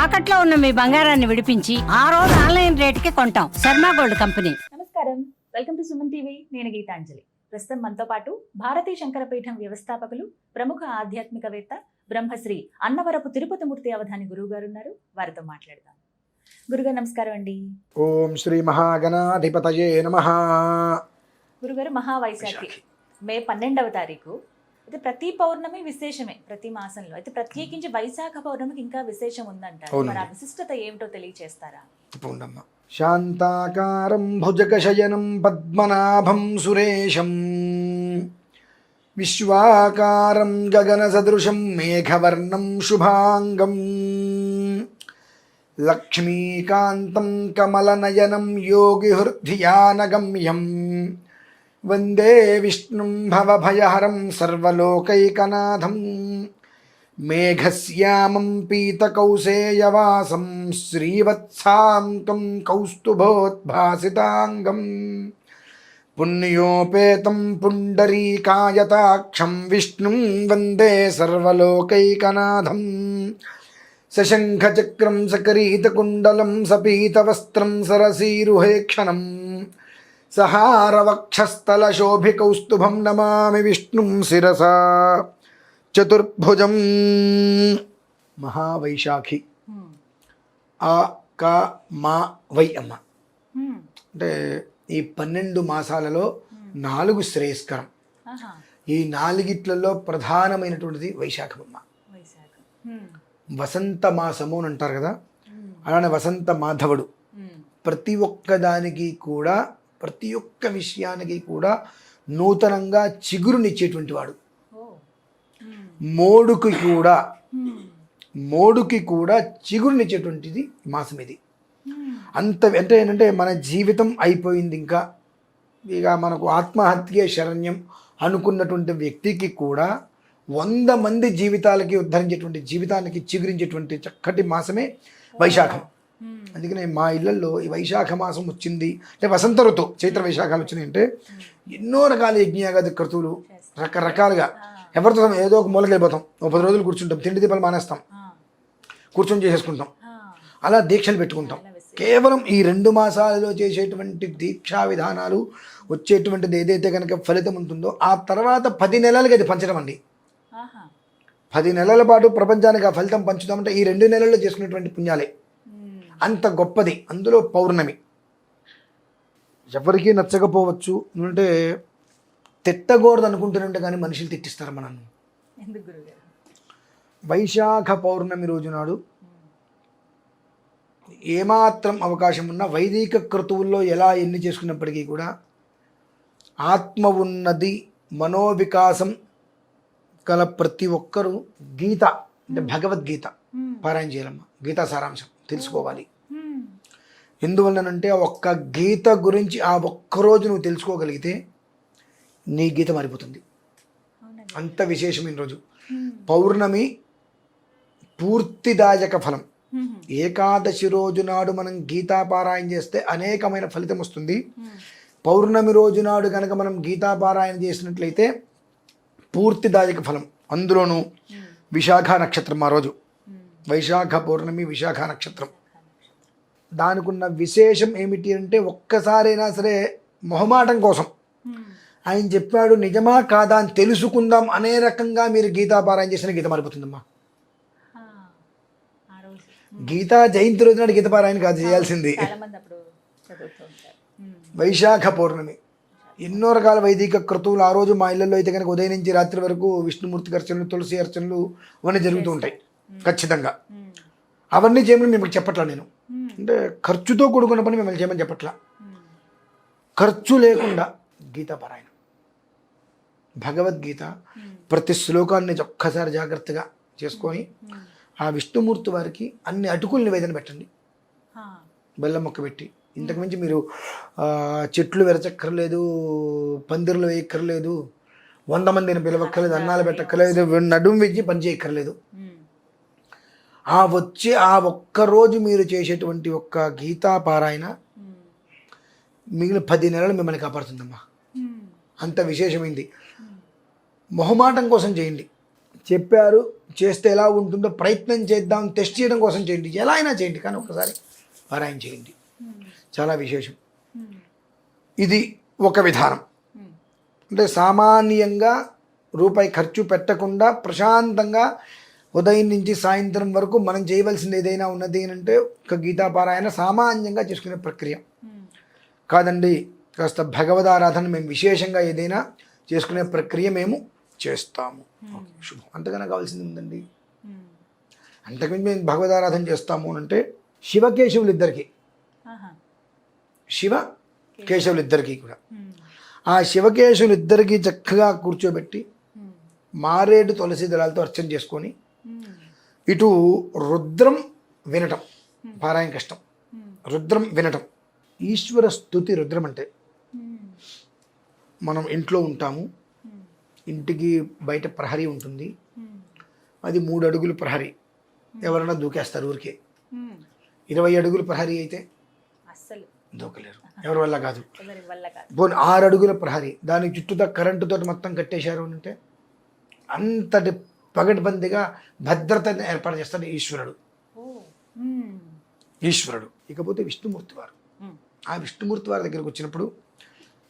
తాకట్లో ఉన్న మీ బంగారాన్ని విడిపించి ఆ రోజు ఆన్లైన్ రేటుకి కొంటాం. Sharma gold company. నమస్కారం, వెల్కమ్ టు సుమన్ టీవీ. నేను గీతాంజలి. ప్రస్తుతం మనతో పాటు భారతీ శంకరపీఠం వ్యవస్థాపకులు, ప్రముఖ ఆధ్యాత్మికవేత్త, బ్రహ్మశ్రీ అన్నవరపు తిరుపతిమూర్తి అవధాని గురువు గారు ఉన్నారు. వారితో మాట్లాడదాం. గురుగారు నమస్కారం అండి. ఓం శ్రీ మహాగణాధిపతయే నమః. గురుగారు, మహావైశాఖి మే 12వ తారీఖు. అయితే ప్రతి పౌర్ణమి విశేషమే, ప్రతి మాసంలో. అయితే ప్రత్యేకించి వైశాఖ పౌర్ణమికి ఇంకా విశేషం ఉందంటారు. మరి ఆ విశిష్టత ఏమిటో తెలియచేస్తారా? శాంతాకారం భుజగశయనం పద్మనాభం సురేశం విశ్వాకారం గగన సదృశం మేఘవర్ణం శుభాంగం లక్ష్మీకాంతం కమలనయనం యోగిహృద్ధియానగమ్యం వందే విష్ణుం భవభయహరం సర్వలోకైకనాథం మేఘశ్యామం పీతకౌసేయవాసం శ్రీవత్సాంకం కౌస్తుభోద్భాసితాంగం పుణ్యోపేతం పుండరీకాయతాక్షం విష్ణుం వందే సర్వలోకైకనాథం సశంఖచక్రం సకరీతకుండలం సపీతవస్త్రం సరసీరుహేక్షణం సహారవక్షస్థలశోభికౌస్తుభం నమామి విష్ణుం శిరసా చతుర్భుజం. మహావైశాఖి ఆ క మా వై అమ్మ అంటే ఈ 12 మాసాలలో 4 శ్రేయస్కరం. ఈ 4గిట్లలో ప్రధానమైనటువంటిది వైశాఖమమ్మ. వసంత మాసము అని అంటారు కదా, అలానే వసంత మాధవుడు. ప్రతి ఒక్కదానికి కూడా, ప్రతి ఒక్క విషయానికి కూడా నూతనంగా చిగురునిచ్చేటువంటి వాడు. మోడుకి కూడా చిగురునిచ్చేటువంటిది మాసం ఇది. అంత అంటే ఏంటంటే మన జీవితం అయిపోయింది, ఇంకా ఇక మనకు ఆత్మహత్యే శరణ్యం అనుకున్నటువంటి వ్యక్తికి కూడా 100 మంది జీవితాలకి ఉద్ధరించేటువంటి, జీవితానికి చిగురించేటువంటి చక్కటి మాసమే వైశాఖం. అందుకనే మా ఇళ్లలో ఈ వైశాఖ మాసం వచ్చింది అంటే వసంత ఋతువు, చైత్ర వైశాఖాలు వచ్చినాయి అంటే ఎన్నో రకాల యజ్ఞయాగాది క్రతువులు రకరకాలుగా ఎవరితో ఏదో ఒక మూలకి వెళ్ళిపోతాం. 10 రోజులు కూర్చుంటాం, తిండి దీపాలు మానేస్తాం, కూర్చొని చేసేసుకుంటాం, అలా దీక్షలు పెట్టుకుంటాం. కేవలం ఈ 2 మాసాలలో చేసేటువంటి దీక్షా విధానాలు వచ్చేటువంటిది ఏదైతే కనుక ఫలితం ఉంటుందో ఆ తర్వాత 10 నెలలకి అది పంచడం అండి. 10 నెలల పాటు ప్రపంచానికి ఆ ఫలితం పంచుతామంటే ఈ 2 నెలల్లో చేసుకునేటువంటి పుణ్యాలే అంత గొప్పది. అందులో పౌర్ణమి ఎవరికీ నచ్చకపోవచ్చు, అంటే తిట్టకూడదు అనుకుంటున్నట్టు కానీ మనుషులు తిట్టిస్తారు మనల్ని. వైశాఖ పౌర్ణమి రోజు నాడు ఏమాత్రం అవకాశం ఉన్నా వైదిక క్రతువుల్లో ఎలా ఎన్ని చేసుకున్నప్పటికీ కూడా ఆత్మ ఉన్నది, మనోవికాసం గల ప్రతి ఒక్కరూ గీత అంటే భగవద్గీత పారాయణ చేయాలమ్మ. గీతా సారాంశం తెలుసుకోవాలి. ఎందువల్లనంటే ఆ ఒక్క గీత గురించి ఆ ఒక్కరోజు నువ్వు తెలుసుకోగలిగితే నీ గీత మారిపోతుంది. అంత విశేషమైన రోజు పౌర్ణమి. పూర్తిదాయక ఫలం. ఏకాదశి రోజు నాడు మనం గీతాపారాయణ చేస్తే అనేకమైన ఫలితం వస్తుంది. పౌర్ణమి రోజు నాడు కనుక మనం గీతాపారాయణ చేసినట్లయితే పూర్తిదాయక ఫలం. అందులోనూ విశాఖ నక్షత్రం ఆ రోజు, వైశాఖ పౌర్ణమి విశాఖ నక్షత్రం. దానికి ఉన్న విశేషం ఏమిటి అంటే ఒక్కసారైనా సరే మొహమాటం కోసం ఆయన చెప్పాడు నిజమా కాదా అని తెలుసుకుందాం అనే రకంగా మీరు గీతాపారాయణ చేసిన గీత మారిపోతుందమ్మా. గీతా జయంతి రోజు నాడు గీతపారాయణ కాదు చేయాల్సింది. వైశాఖ పౌర్ణమి ఎన్నో రకాల వైదిక క్రతువులు ఆ రోజు మా ఇళ్లలో అయితే కనుక ఉదయం నుంచి రాత్రి వరకు విష్ణుమూర్తి అర్చనలు, తులసి అర్చనలు అవన్నీ జరుగుతూ ఉంటాయి ఖచ్చితంగా. అవన్నీ చేయమని మిమ్మల్ని చెప్పట్లా నేను, అంటే ఖర్చుతో కూడుకున్న పని మిమ్మల్ని చేయమని చెప్పట్లా. ఖర్చు లేకుండా గీతాపారాయణ, భగవద్గీత ప్రతి శ్లోకాన్ని ఒక్కసారి జాగ్రత్తగా చేసుకొని ఆ విష్ణుమూర్తి వారికి అన్ని అటుకులు నివేదన పెట్టండి. బెల్లం మొక్క పెట్టి, ఇంతకుమించి మీరు చెట్లు వెరచక్కర్లేదు, పందిర్లు వేయక్కర్లేదు, 100 మందిని పిలవక్కర్లేదు, అన్నాలు పెట్టక్కర్లేదు, నడుము వెజ్జి పని చేయక్కర్లేదు. ఆ ఒక్కరోజు మీరు చేసేటువంటి ఒక్క గీతాపారాయణ మిగిలిన 10 నెలలు మిమ్మల్ని కాపాడుతుందమ్మా. అంత విశేషమైంది. మొహమాటం కోసం చేయండి, చెప్పారు, చేస్తే ఎలా ఉంటుందో ప్రయత్నం చేద్దాం, టెస్ట్ చేయడం కోసం చేయండి, ఎలా అయినా చేయండి, కానీ ఒక్కసారి పారాయణ చేయండి, చాలా విశేషం. ఇది ఒక విధానం. అంటే సామాన్యంగా రూపాయి ఖర్చు పెట్టకుండా ప్రశాంతంగా ఉదయం నుంచి సాయంత్రం వరకు మనం చేయవలసింది ఏదైనా ఉన్నది అంటే ఒక గీతాపారాయణ సామాన్యంగా చేసుకునే ప్రక్రియ కాదండి. కాస్త భగవదారాధన మేము విశేషంగా ఏదైనా చేసుకునే ప్రక్రియ మేము చేస్తాము. శుభం. అంతకన్నా కావాల్సింది ఉందండి. అంతకుమించి మేము భగవదారాధన చేస్తాము అంటే శివకేశవులిద్దరికీ, శివ కేశవులిద్దరికీ కూడా ఆ శివకేశవులిద్దరికీ చక్కగా కూర్చోబెట్టి మారేడు తులసి దళాలతో అర్చన చేసుకొని ఇటు రుద్రం వినటం, పారాయణ కష్టం, రుద్రం వినటం. ఈశ్వర స్తుతి రుద్రం అంటే మనం ఇంట్లో ఉంటాము, ఇంటికి బయట ప్రహరీ ఉంటుంది, అది 3 అడుగులు ప్రహరీ, ఎవరైనా దూకేస్తారు ఊరికే. 20 అడుగులు ప్రహరీ అయితే అస్సలు దూకలేరు, ఎవరి వల్ల కాదు. పోనీ 6 అడుగుల ప్రహరీ, దానికి చుట్టూతా కరెంటుతో మొత్తం కట్టేశారు అంటే అంతటి పగడ్బందీగా భద్రతను ఏర్పాటు చేస్తాడు ఈశ్వరుడు. ఈశ్వరుడు. ఇకపోతే విష్ణుమూర్తి వారు. ఆ విష్ణుమూర్తి వారి దగ్గరకు వచ్చినప్పుడు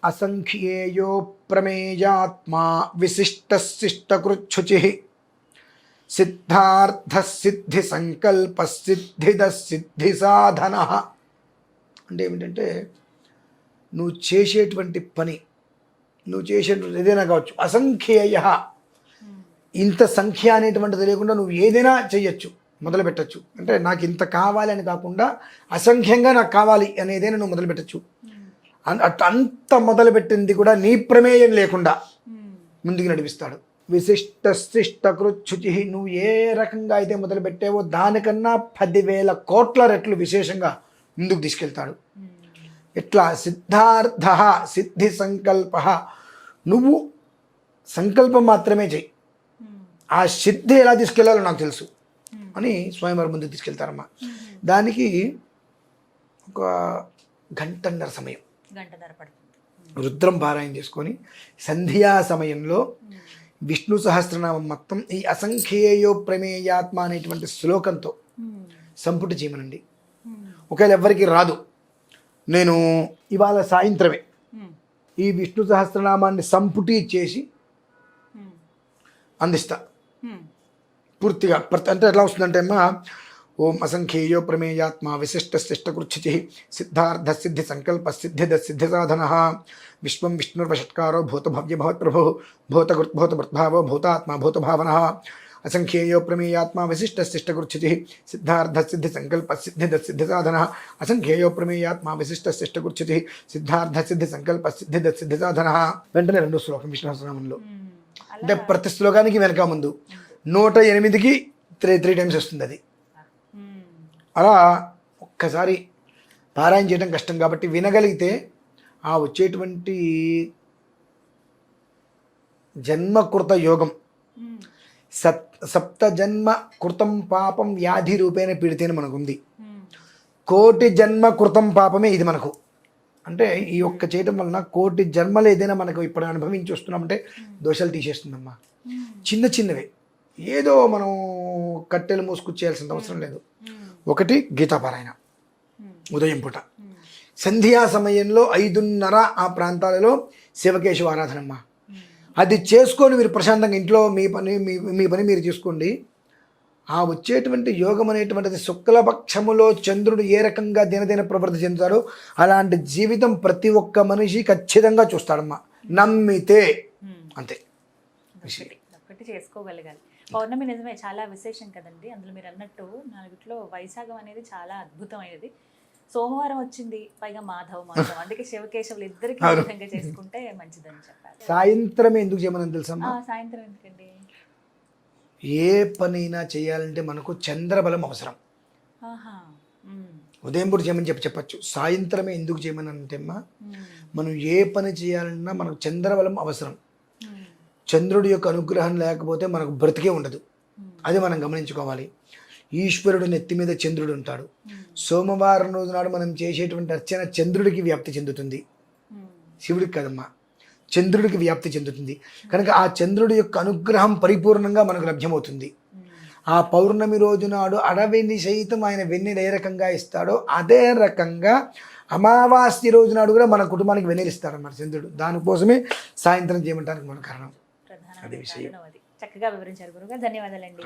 అసంఖ్యేయో ప్రమేయాత్మా విశిష్టశిష్టకృచ్ఛుచి సిద్ధార్థ సిద్ధి సంకల్ప సిద్ధిద సిద్ధి సాధన. అంటే ఏమిటంటే నువ్వు చేసేటువంటి పని, నువ్వు చేసేటువంటి ఏదైనా కావచ్చు, అసంఖ్యేయ, ఇంత సంఖ్య అనేటువంటిది లేకుండా నువ్వు ఏదైనా చెయ్యొచ్చు, మొదలు పెట్టచ్చు. అంటే నాకు ఇంత కావాలి అని కాకుండా అసంఖ్యంగా నాకు కావాలి అనేదైనా నువ్వు మొదలు పెట్టచ్చు. అంత మొదలుపెట్టింది కూడా నీ ప్రమేయం లేకుండా ముందుకు నడిపిస్తాడు. విశిష్ట శిష్ట కృచ్ఛుచి, నువ్వు ఏ రకంగా అయితే మొదలుపెట్టావో దానికన్నా 10,000 కోట్ల రెట్లు విశేషంగా ముందుకు తీసుకెళ్తాడు. ఇట్లా సిద్ధార్థ సిద్ధి సంకల్ప, నువ్వు సంకల్పం మాత్రమే చెయ్యి, ఆ సిద్ధి ఎలా తీసుకెళ్లాలో నాకు తెలుసు అని స్వయంవరం ముందుకు తీసుకెళ్తారమ్మా. దానికి ఒక 1.5 గంట సమయం రుద్రం పారాయణ చేసుకొని సంధ్యా సమయంలో విష్ణు సహస్రనామం మొత్తం ఈ అసంఖ్యేయో ప్రమేయాత్మ అనేటువంటి శ్లోకంతో సంపుటి చేయమనండి. ఒకవేళ ఎవరికి రాదు, నేను ఇవాళ సాయంత్రమే ఈ విష్ణు సహస్రనామాన్ని సంపుటి చేసి అందిస్తా పూర్తిగా. అంటే ఎట్లా వస్తుందంటే అమ్మా, ఓం అసంఖ్యేయో ప్రమేయాత్మ విశిష్ట శిష్టకృచ్ఛుచి సిద్ధార్థ సిద్ధి సంకల్ప సిద్ధిద సిద్ధి సాధన విశ్వం విష్ణుర్వషట్కారో భూత భవ్య భవత్ప్రభు భూతకృత్ భూతభృద్భావో భూతాత్మ భూతభావన అసంఖ్యేయో ప్రమేయాత్మ విశిష్ట శిష్టకృచ్ఛుచి సిద్ధార్థ సిద్ధి సంకల్ప సిద్ధిద సిద్ధి సాధన అసంఖ్యేయో ప్రమేయాత్మ విశిష్ట శిష్టకృచ్ఛుచి సిద్ధార్థ సిద్ధి సంకల్ప సిద్ధిద సిద్ధి సాధన. వెంటనే 2 శ్లోకం విష్ణు సహస్రనామంలో. అంటే ప్రతి శ్లోకానికి వెనక ముందు 108కి 3 టైమ్స్ వస్తుంది అది. అలా ఒక్కసారి పారాయణ చేయడం కష్టం కాబట్టి వినగలిగితే ఆ వచ్చేటువంటి జన్మకృత యోగం, సప్త జన్మ కృతం పాపం వ్యాధి రూపేణ పీడితేనే మనకు ఉంది. 1,000,000 జన్మ కృతం పాపమే ఇది మనకు. అంటే ఈ ఒక్క చేయడం వలన 1,000,000 జన్మలు ఏదైనా మనకు ఇప్పుడు అనుభవించి వస్తున్నామంటే దోషాలు తీసేస్తుందమ్మా. చిన్న చిన్నవే, ఏదో మనం కట్టెలు మూసుకొచ్చేయాల్సిన అవసరం లేదు. ఒకటి గీతాపారాయణ ఉదయం పూట, సంధ్యా సమయంలో 5:30 ఆ ప్రాంతాలలో శివకేశవ ఆరాధనమ్మ. అది చేసుకొని మీరు ప్రశాంతంగా ఇంట్లో మీ పని మీరు చేసుకోండి. ఆ వచ్చేటువంటి యోగం అనేటువంటిది శుక్లపక్షములో చంద్రుడు ఏ రకంగా దినదిన ప్రవృద్ధి చెందుతాడో అలాంటి జీవితం ప్రతి ఒక్క మనిషి ఖచ్చితంగా చూస్తాడమ్మా, నమ్మితే. అంతే ఒకటి చేసుకోగలగాలి. పౌర్ణమి నిజమే చాలా విశేషం కదండి. అందులో మీరు అన్నట్టు 4 వైశాఖం అనేది చాలా అద్భుతమైనది. సోమవారం వచ్చింది, పైగా మాధవ మాసం, అందుకే శివకేశవులు ఇద్దరికి విధంగా చేసుకుంటే మంచిదని చెప్పారు. సాయంత్రం ఎందుకు చేయమని తెలుసమ్మా? సాయంత్రం ఎందుకండి? ఏ పనైనా చేయాలంటే మనకు చంద్రబలం అవసరం. ఉదయం పూట చేయమని చెప్పచ్చు. సాయంత్రమే ఎందుకు చేయమని అంటే అమ్మా, మనం ఏ పని చేయాలన్నా మనకు చంద్రబలం అవసరం. చంద్రుడి యొక్క అనుగ్రహం లేకపోతే మనకు బ్రతికే ఉండదు. అది మనం గమనించుకోవాలి. ఈశ్వరుడు నెత్తి మీద చంద్రుడు ఉంటాడు. సోమవారం రోజు నాడు మనం చేసేటువంటి అర్చన చంద్రుడికి వ్యాప్తి చెందుతుంది, శివుడికి కదమ్మా. చంద్రుడికి వ్యాప్తి చెందుతుంది. కనుక ఆ చంద్రుడి యొక్క అనుగ్రహం పరిపూర్ణంగా మనకు లభ్యమవుతుంది. ఆ పౌర్ణమి రోజు నాడు అడవిని సైతం ఆయన వెన్నెల ఏ రకంగా ఇస్తాడో అదే రకంగా అమావాస్య రోజు నాడు కూడా మన కుటుంబానికి వెన్నెలిస్తాడన్నమాట చంద్రుడు. దానికోసమే సాయంత్రం చేయమంటానికి మన కారణం. ప్రధానమైన కారణం అది. చక్కగా వివరించారు గురుగారు. ధన్యవాదాలండి.